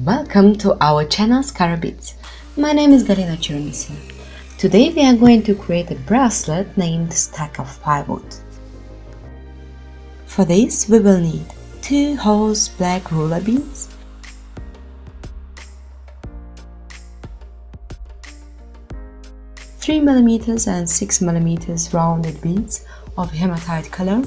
Welcome to our channel ScaraBeads. My name is Galina Cheremisina. Today we are going to create a bracelet named Stack of Firewood. For this we will need 2 whole black Rulla beads, (3 mm and 6 mm rounded beads of hematite color,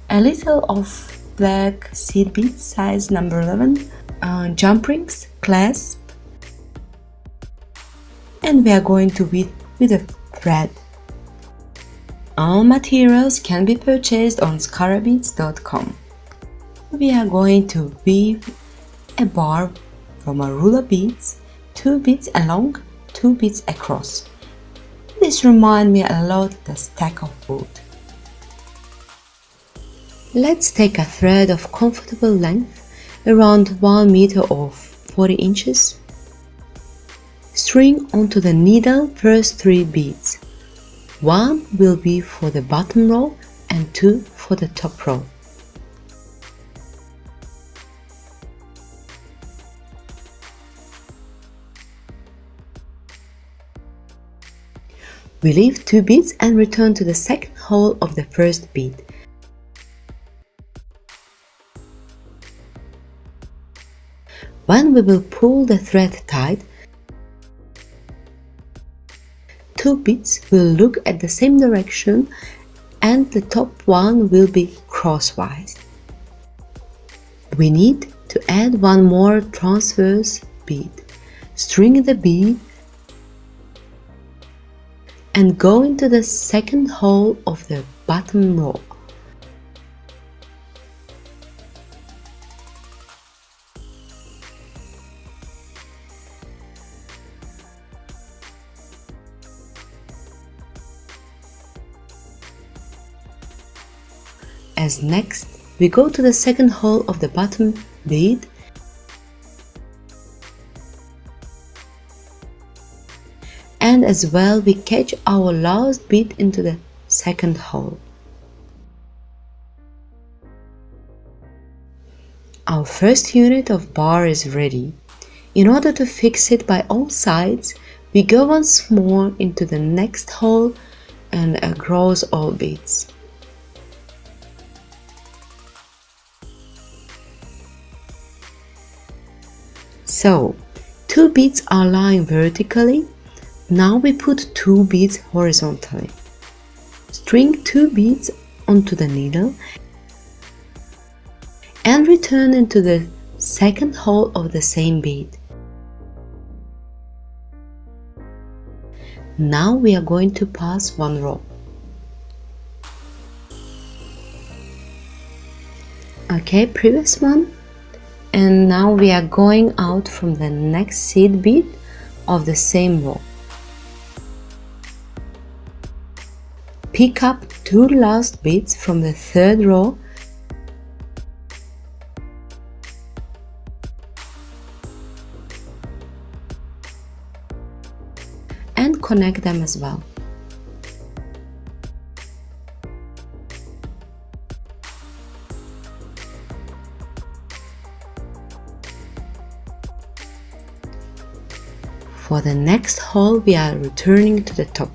a little of black seed beads size number 11, jump rings, clasp, and we are going to weave with a thread. All materials can be purchased on ScaraBeads.Club. We are going to weave a bar from a Rulla beads, 2 beads along, 2 beads across. This reminds me a lot of the stack of wood. Let's take a thread of comfortable length, around 1 meter or 40 inches. String onto the needle first 3 beads. 1 will be for the bottom row and 2 for the top row. We leave 2 beads and return to the second hole of the first bead. When we will pull the thread tight, 2 beads will look at the same direction and the top one will be crosswise. We need to add 1 more transverse bead. String the bead and go into the second hole of the bottom row. As next, we go to the second hole of the bottom bead and as well we catch our last bead into the second hole. Our first unit of bar is ready. In order to fix it by all sides, we go once more into the next hole and across all beads. So, 2 beads are lying vertically. Now we put 2 beads horizontally. String 2 beads onto the needle and return into the second hole of the same bead. Now we are going to pass 1 row. Okay, previous one. And now we are going out from the next seed bead of the same row. Pick up 2 last beads from the third row and connect them as well. For the next hole, we are returning to the top.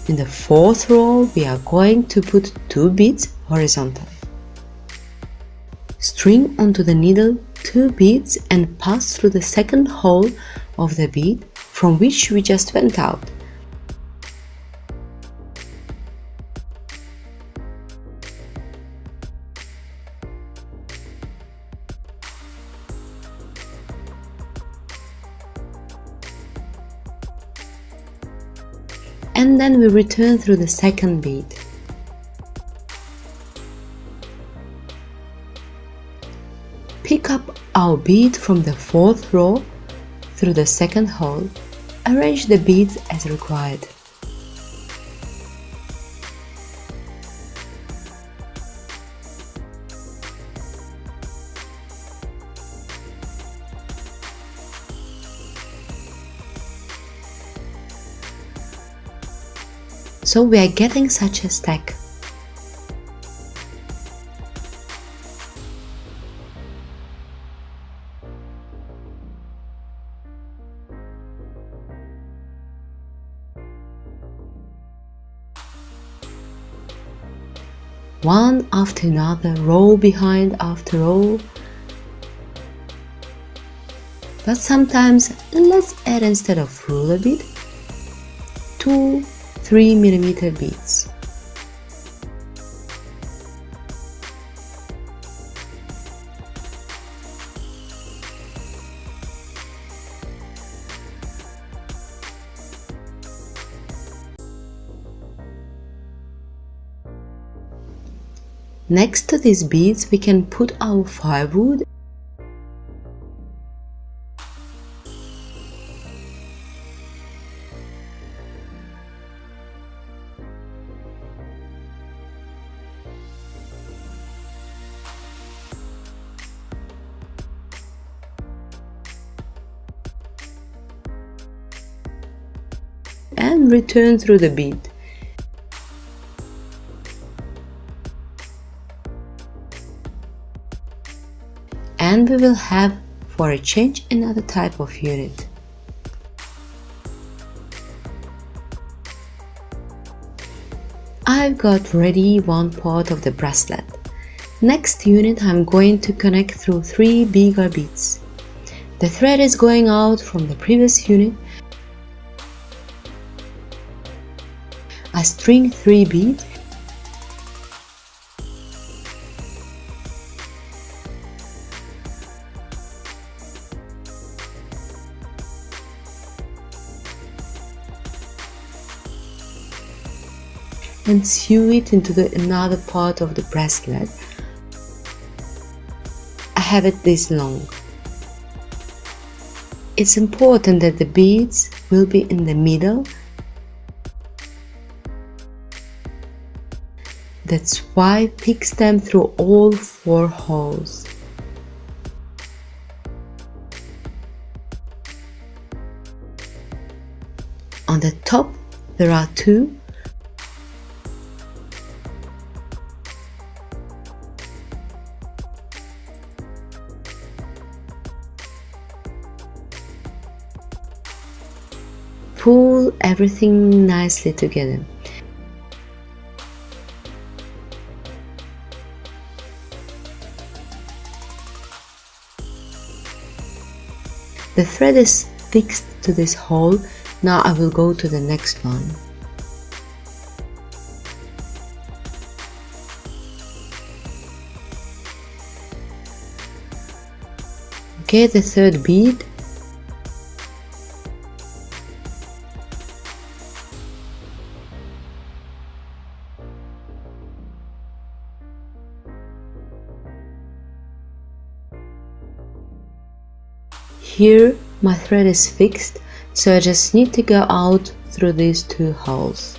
In the 4th row, we are going to put 2 beads horizontally. String onto the needle 2 beads and pass through the second hole of the bead from which we just went out. And then we return through the second bead. Now bead from the 4th row through the 2nd hole. Arrange the beads as required. So we are getting such a stack. One after another, row behind after row. But sometimes let's add, instead of ruler bead, 2 3mm beads. Next to these beads we can put our firewood and return through the bead. And we will have, for a change, another type of unit. I've got ready one part of the bracelet. Next unit I'm going to connect through 3 bigger beads. The thread is going out from the previous unit. I string 3 beads and sew it into another part of the bracelet. I have it this long. It's important that the beads will be in the middle. That's why I fix them through all 4 holes. On the top there are 2. Pull everything nicely together. The thread is fixed to this hole. Now I will go to the next one. Okay, the 3rd bead. Here my thread is fixed, so I just need to go out through these 2 holes.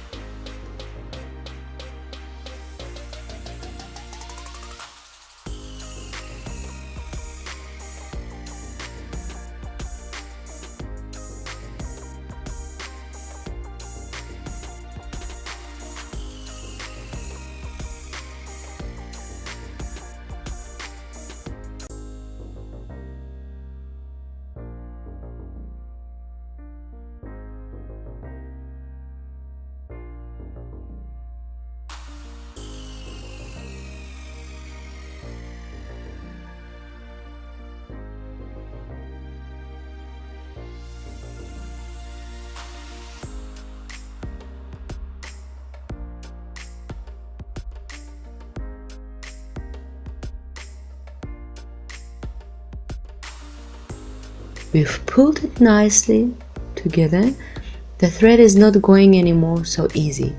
We've pulled it nicely together. The thread is not going anymore so easy.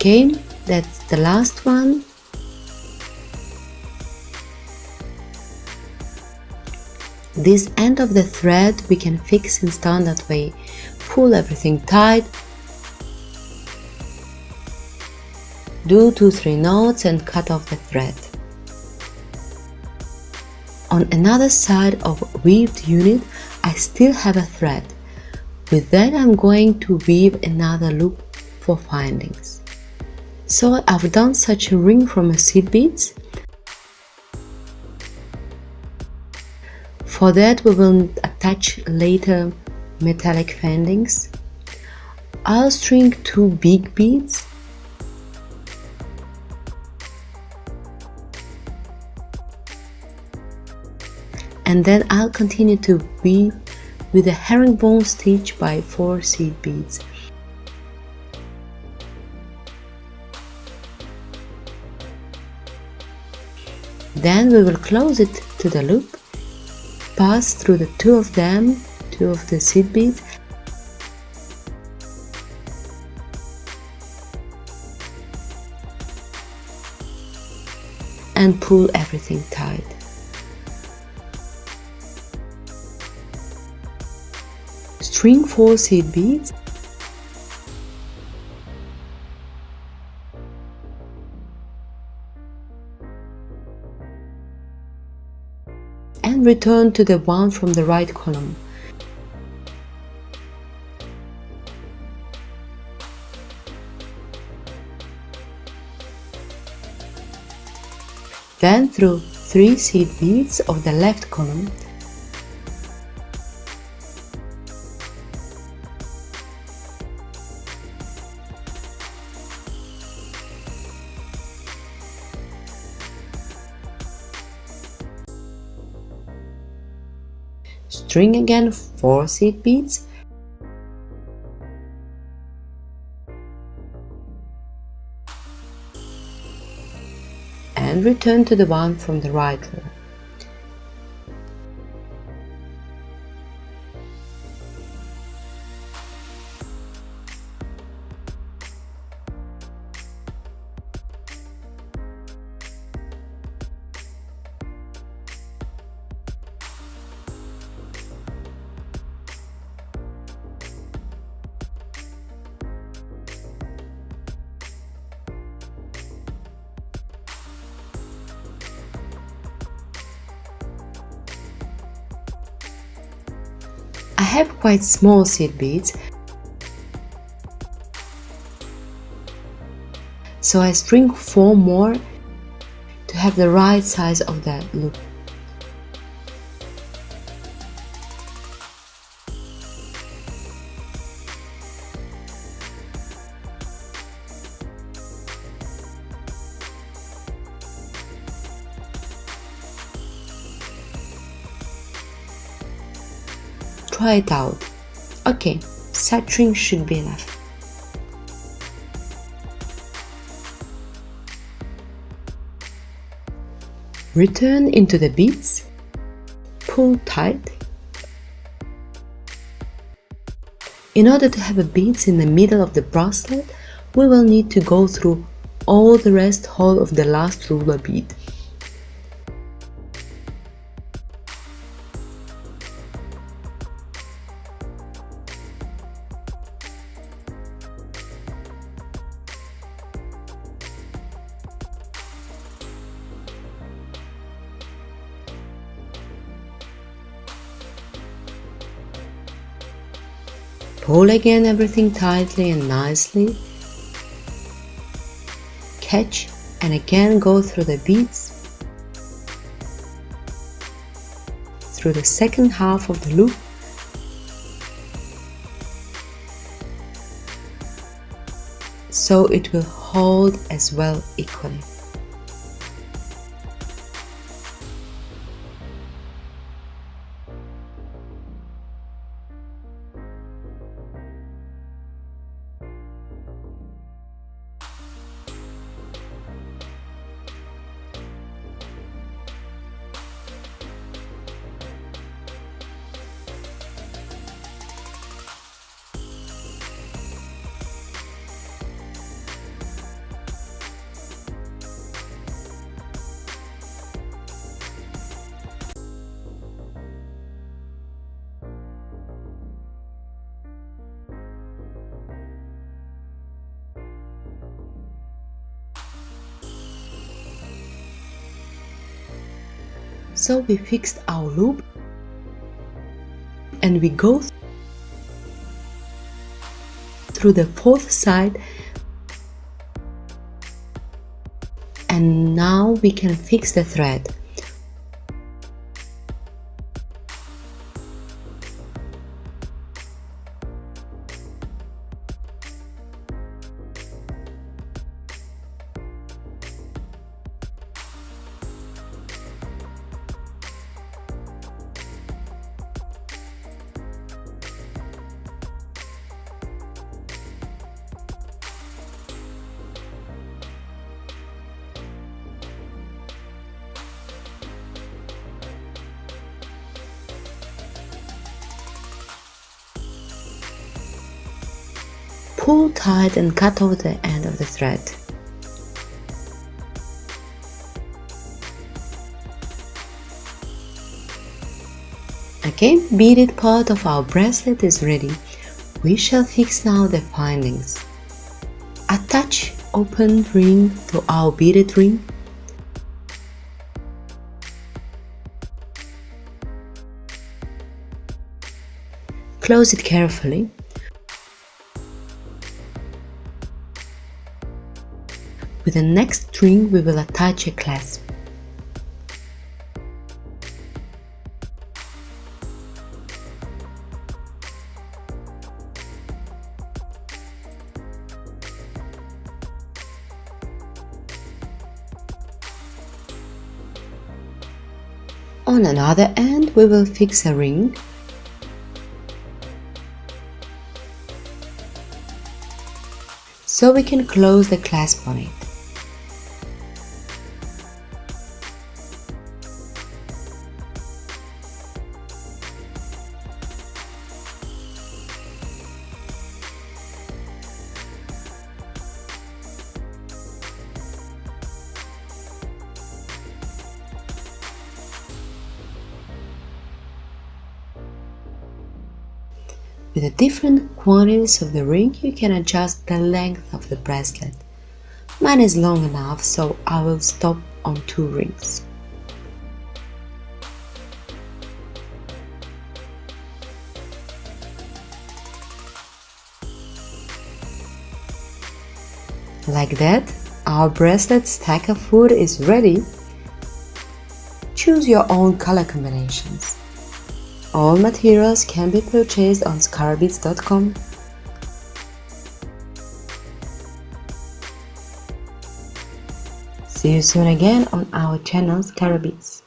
Okay, that's the last one. This end of the thread we can fix in standard way. Pull everything tight, do 2-3 knots and cut off the thread. On another side of weaved unit I still have a thread. With that I'm going to weave another loop for findings. So I've done such a ring from a seed beads. For that we will attach later metallic findings. I'll string 2 big beads and then I'll continue to weave with a herringbone stitch by 4 seed beads. Then we will close it to the loop, pass through the 2 of them, 2 of the seed beads, and pull everything tight. String 4 seed beads and return to the one from the right column. Then through 3 seed beads of the left column, string again 4 seed beads and return to the one from the right row. I have quite small seed beads, so I string 4 more to have the right size of the loop. Try it out. Okay, such string should be enough. Return into the beads, pull tight. In order to have a beads in the middle of the bracelet, we will need to go through all the rest hole of the last ruler bead. Pull again everything tightly and nicely, catch and again go through the beads, through the second half of the loop, so it will hold as well equally. So we fixed our loop and we go through the fourth side, and now we can fix the thread. Pull tight and cut off the end of the thread. Okay, beaded part of our bracelet is ready. We shall fix now the findings. Attach open ring to our beaded ring. Close it carefully. With the next ring we will attach a clasp. On another end we will fix a ring. So we can close the clasp on it. With the different quantities of the ring, you can adjust the length of the bracelet. Mine is long enough, so I will stop on 2 rings. Like that, our bracelet stack of wood is ready. Choose your own color combinations. All materials can be purchased on ScaraBeads.com. See you soon again on our channel ScaraBeads.